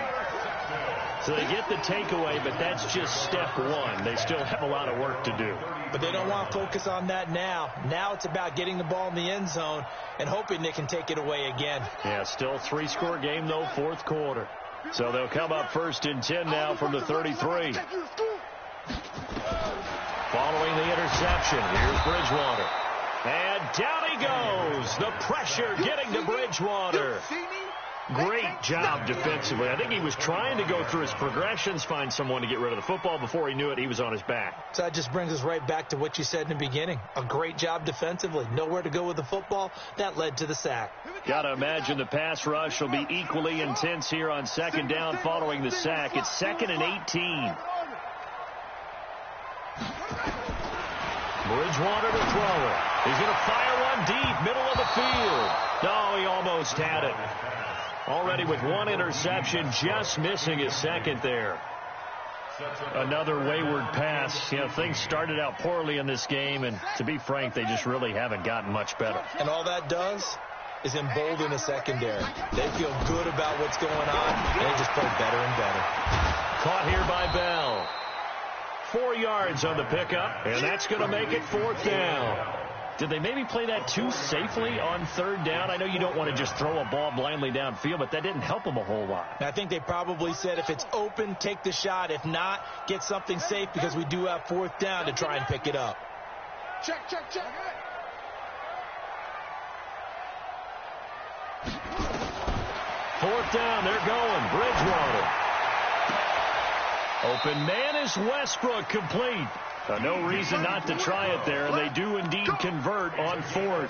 So they get the takeaway, but that's just step 1. They still have a lot of work to do. But they don't want to focus on that now. Now it's about getting the ball in the end zone and hoping they can take it away again. Yeah, still 3-score game, though, 4th quarter. So they'll come up 1st and 10 now from the 33. Following the interception, here's Bridgewater. And down he goes. The pressure getting to Bridgewater. Great job defensively. I think he was trying to go through his progressions, find someone to get rid of the football. Before he knew it, he was on his back. So that just brings us right back to what you said in the beginning. A great job defensively. Nowhere to go with the football. That led to the sack. Got to imagine the pass rush will be equally intense here on 2nd down following the sack. It's 2nd and 18. Bridgewater to throw it. He's going to fire one deep, middle of the field. No, he almost had it. Already with 1 interception, just missing his 2nd there. Another wayward pass. You know, things started out poorly in this game, and to be frank, they just really haven't gotten much better. And all that does is embolden the secondary. They feel good about what's going on, and they just play better and better. Caught here by Bell. 4 yards on the pickup, and that's going to make it 4th down. Did they maybe play that too safely on third down? I know you don't want to just throw a ball blindly downfield, but that didn't help them a whole lot. I think they probably said if it's open, take the shot. If not, get something safe because we do have fourth down to try and pick it up. Check. Fourth down, they're going. Bridgewater. Open man is Westbrook, complete. No reason not to try it there, and they do indeed convert on fourth.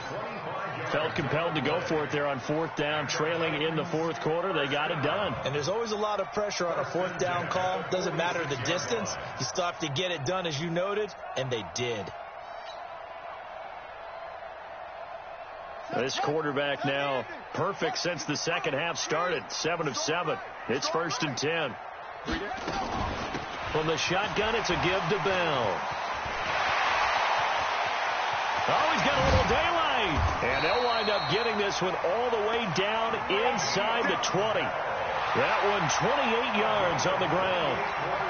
Felt compelled to go for it there on fourth down, trailing in the fourth quarter. They got it done. And there's always a lot of pressure on a fourth down call. Doesn't matter the distance. You still have to get it done, as you noted, and they did. This quarterback now perfect since the second half started. 7 of 7. It's 1st and 10. From the shotgun, it's a give to Bell. Oh, he's got a little daylight. And they'll wind up getting this one all the way down inside the 20. That one 28 yards on the ground.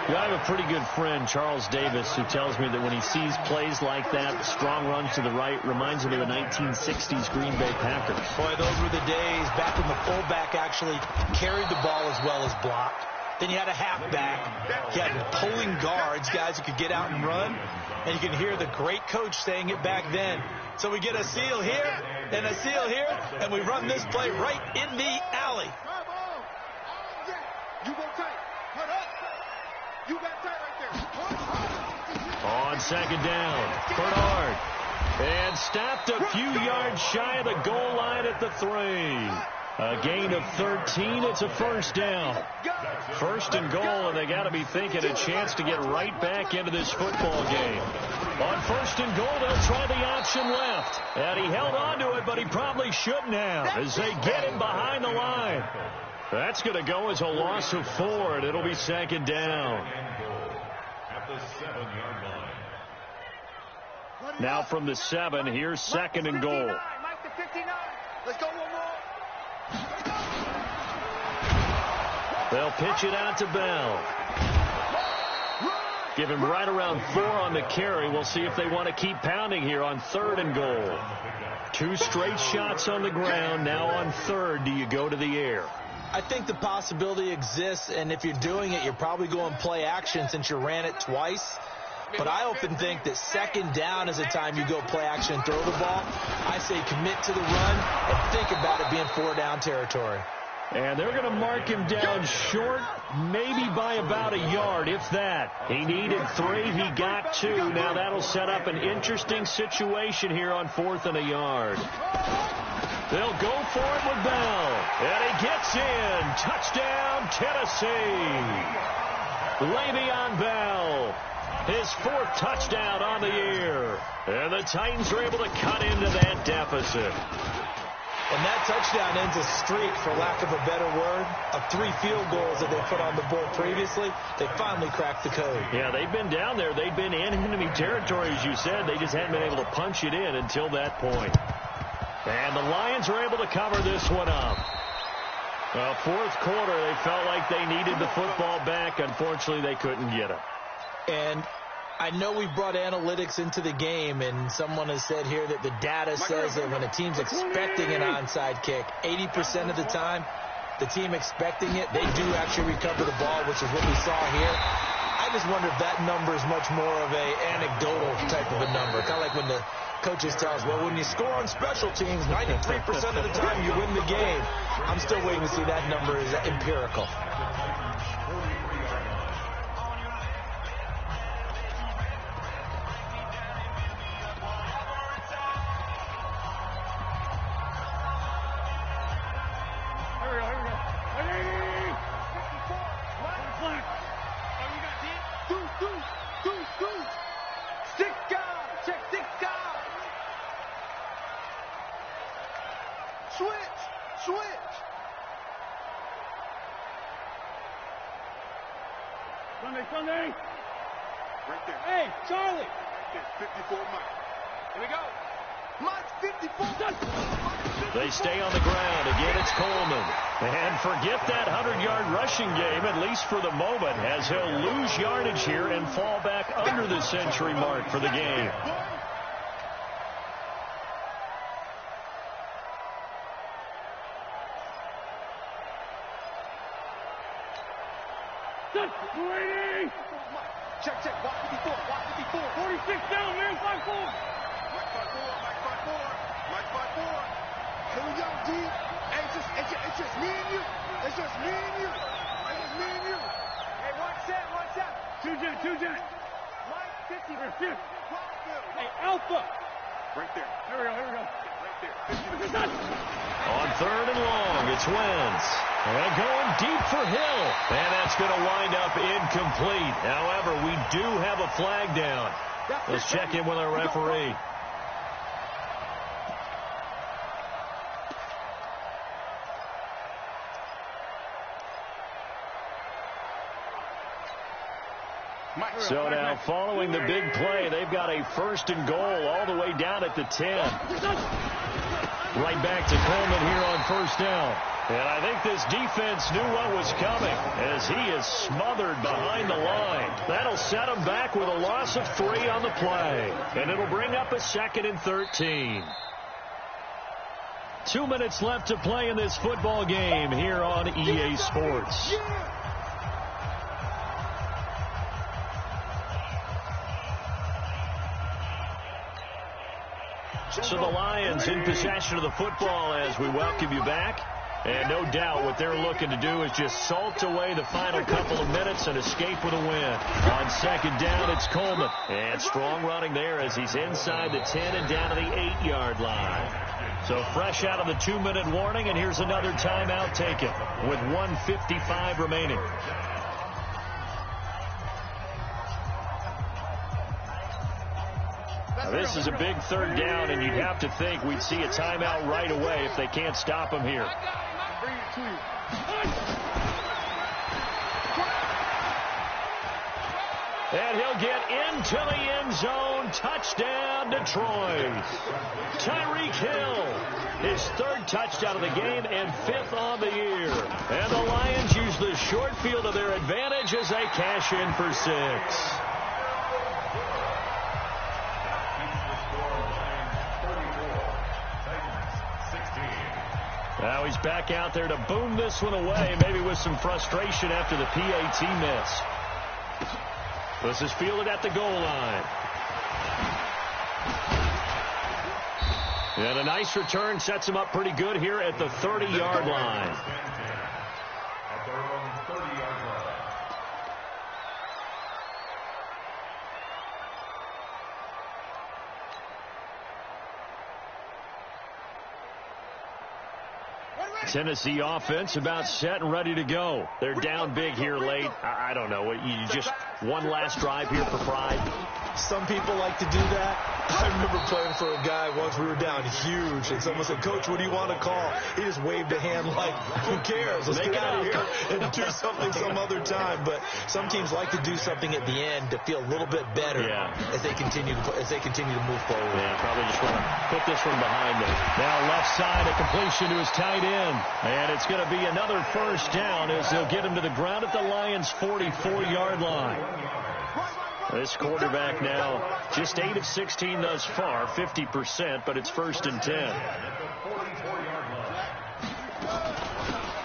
Yeah, I have a pretty good friend, Charles Davis, who tells me that when he sees plays like that, strong runs to the right, reminds him of the 1960s Green Bay Packers. Boy, those were the days back when the fullback actually carried the ball as well as blocked. Then you had a halfback. You had pulling guards, guys who could get out and run. And you can hear the great coach saying it back then. So we get a seal here and a seal here, and we run this play right in the alley. You go tight. Put up. You got tight right there. On second down, Bernard. And stopped a few yards shy of the goal line at the 3. A gain of 13. It's a first down. 1st and goal, and they got to be thinking a chance to get right back into this football game. On 1st and goal, they'll try the option left. And he held on to it, but he probably shouldn't have as they get him behind the line. That's going to go as a loss of 4, and it'll be 2nd down. At the 7-yard line. Now from the 7, here's 2nd and goal. Mike to 59. Let's go one more. They'll pitch it out to Bell. Give him right around 4 on the carry. We'll see if they want to keep pounding here on 3rd and goal. 2 straight shots on the ground. Now on 3rd, do you go to the air? I think the possibility exists, and if you're doing it, you're probably going play action since you ran it twice. But I often think that 2nd down is the time you go play action and throw the ball. I say commit to the run and think about it being 4-down territory. And they're going to mark him down short, maybe by about a yard, if that. He needed 3. He got 2. Now that'll set up an interesting situation here on 4th and a yard. They'll go for it with Bell. And he gets in. Touchdown, Tennessee. Le'Veon Bell. His 4th touchdown on the year. And the Titans are able to cut into that deficit. And that touchdown ends a streak, for lack of a better word, of 3 field goals that they put on the board previously. They finally cracked the code. Yeah, they've been down there. They've been in enemy territory, as you said. They just hadn't been able to punch it in until that point. And the Lions are able to cover this one up. Well, 4th quarter, they felt like they needed the football back. Unfortunately, they couldn't get it. And I know we brought analytics into the game, and someone has said here that the data says that when a team's expecting an onside kick, 80% of the time, the team expecting it, they do actually recover the ball, which is what we saw here. I just wonder if that number is much more of a anecdotal type of a number, kind of like when the coaches tell us, well, when you score on special teams, 93% of the time you win the game. I'm still waiting to see that number is empirical. Sunday. Right there. Hey, Charlie. Okay, 54 Mike. Here we go. Mike 54. They stay on the ground. Again, it's Coleman. And forget that 100-yard rushing game, at least for the moment, as he'll lose yardage here and fall back under the century mark for the game. 280. Check, check. Watch 54. Watch 54. 46 down, man. 5-4. Mike 5-4. Mike 5-4. Mike 5-4. Here we go, D. Hey, it's just me and you. It's just me and you. It's just me and you. Hey, watch that. Watch that. 2-jet. Mike 50. Hey, Alpha. Right there. Here we go. Right there. On 3rd and long, it's Wentz. And going deep for Hill. And that's going to wind up incomplete. However, we do have a flag down. Let's check in with our referee. So now, following the big play, they've got a 1st and goal all the way down at the 10. Right back to Coleman here on 1st down. And I think this defense knew what was coming as he is smothered behind the line. That'll set him back with a loss of 3 on the play. And it'll bring up a 2nd and 13. 2 minutes left to play in this football game here on EA Sports. So the Lions in possession of the football as we welcome you back. And no doubt what they're looking to do is just salt away the final couple of minutes and escape with a win. On 2nd down, it's Coleman. And strong running there as he's inside the 10 and down to the 8-yard line. So fresh out of the 2-minute warning, and here's another timeout taken with 1:55 remaining. Now, this is a big 3rd down, and you'd have to think we'd see a timeout right away if they can't stop him here. And he'll get into the end zone. Touchdown, Detroit. Tyreek Hill, his 3rd touchdown of the game and 5th on the year. And the Lions use the short field to their advantage as they cash in for 6. Now he's back out there to boom this one away, maybe with some frustration after the PAT miss. This is fielded at the goal line. And a nice return sets him up pretty good here at the 30-yard line. At their own 30-yard line. Tennessee offense about set and ready to go. They're down big here late. I don't know. You just one last drive here for pride. Some people like to do that. I remember playing for a guy once. We were down huge, and someone said, "Coach, what do you want to call?" He just waved a hand like, "Who cares? Let's get out of here and do something some other time." But some teams like to do something at the end to feel a little bit better as they continue to move forward. Yeah, probably just want to put this one behind them. Now left side, a completion to his tight end, and it's going to be another 1st down as they'll get him to the ground at the Lions' 44-yard line. This quarterback now just 8 of 16 thus far, 50%, but it's 1st and 10.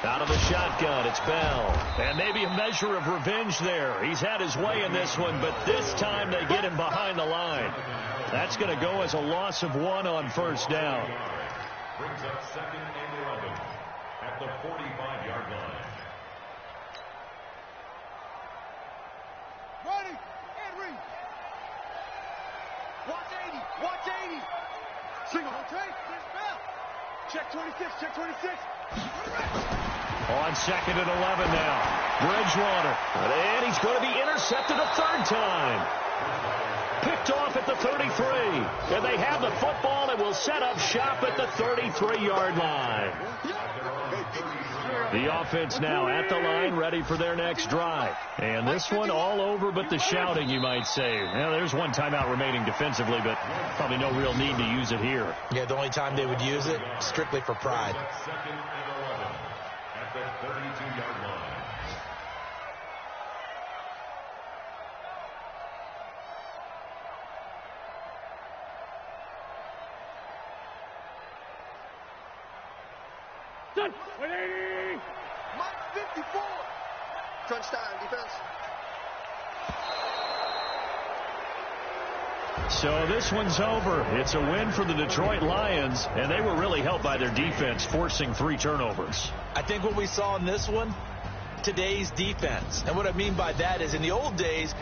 Out of the shotgun, it's Bell. And maybe a measure of revenge there. He's had his way in this one, but this time they get him behind the line. That's going to go as a loss of 1 on 1st down. Brings up 2nd and 11 at the 45-yard line. Ready, and read. Watch 80, watch 80. Single, okay? Here's Bell. Check 26, check 26. On 2nd and 11 now. Bridgewater. And he's going to be intercepted a 3rd time. Picked off at the 33. And they have the football and will set up shop at the 33-yard line. The offense now at the line, ready for their next drive. And this one all over but the shouting, you might say. Now, there's one timeout remaining defensively, but probably no real need to use it here. Yeah, the only time they would use it, strictly for pride. 2nd and 11 at the 32-yard line. Done. 180. Mike 54. Crunch time, defense. So this one's over. It's a win for the Detroit Lions, and they were really helped by their defense, forcing 3 turnovers. I think what we saw in this one, today's defense. And what I mean by that is in the old days,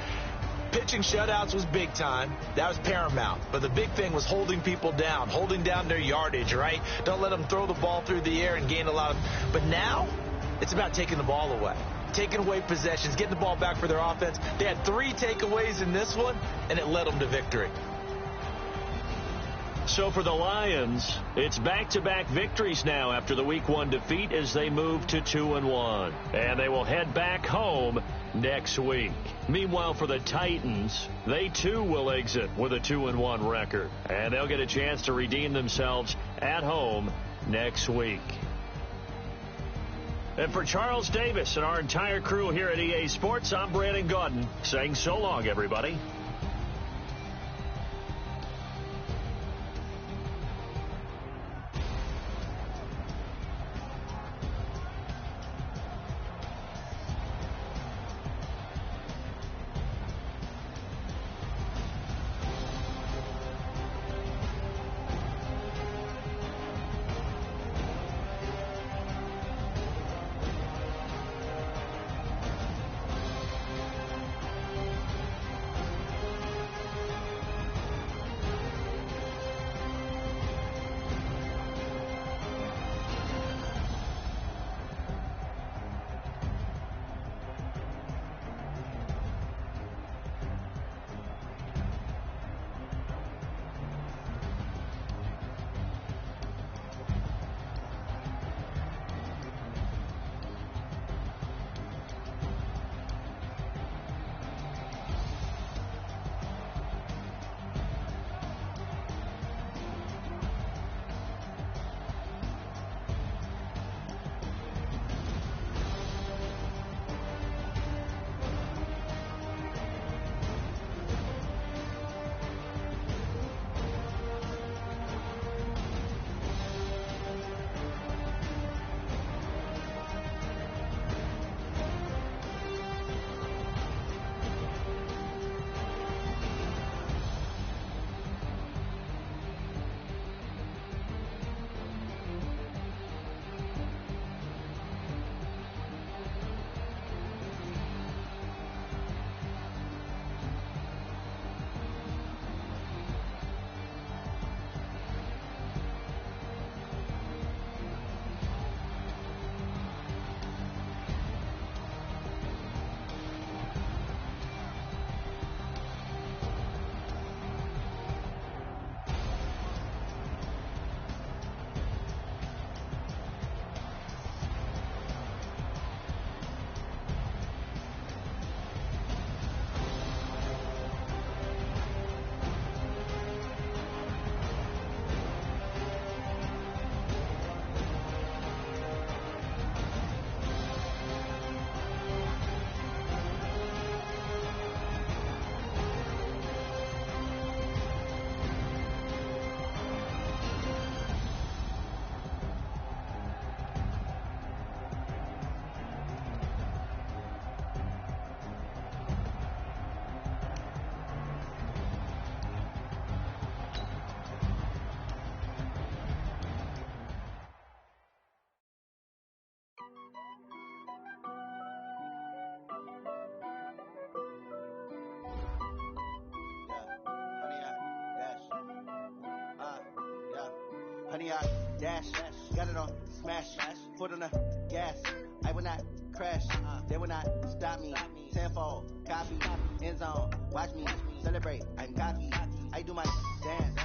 pitching shutouts was big time. That was paramount. But the big thing was holding people down, holding down their yardage, right? Don't let them throw the ball through the air and gain a lot of... But now, it's about taking the ball away. Taking away possessions, getting the ball back for their offense. They had 3 takeaways in this one, and it led them to victory. So for the Lions, it's back-to-back victories now after the Week 1 defeat as they move to 2-1. And they will head back home next week. Meanwhile, for the Titans, they too will exit with a 2-1 record. And they'll get a chance to redeem themselves at home next week. And for Charles Davis and our entire crew here at EA Sports, I'm Brandon Gaudin saying so long, everybody. Honey, I dash, got it on smash, foot on the gas. I will not crash, they will not stop me. Tenfold, copy, end zone, watch me celebrate. I'm cocky, I do my dance.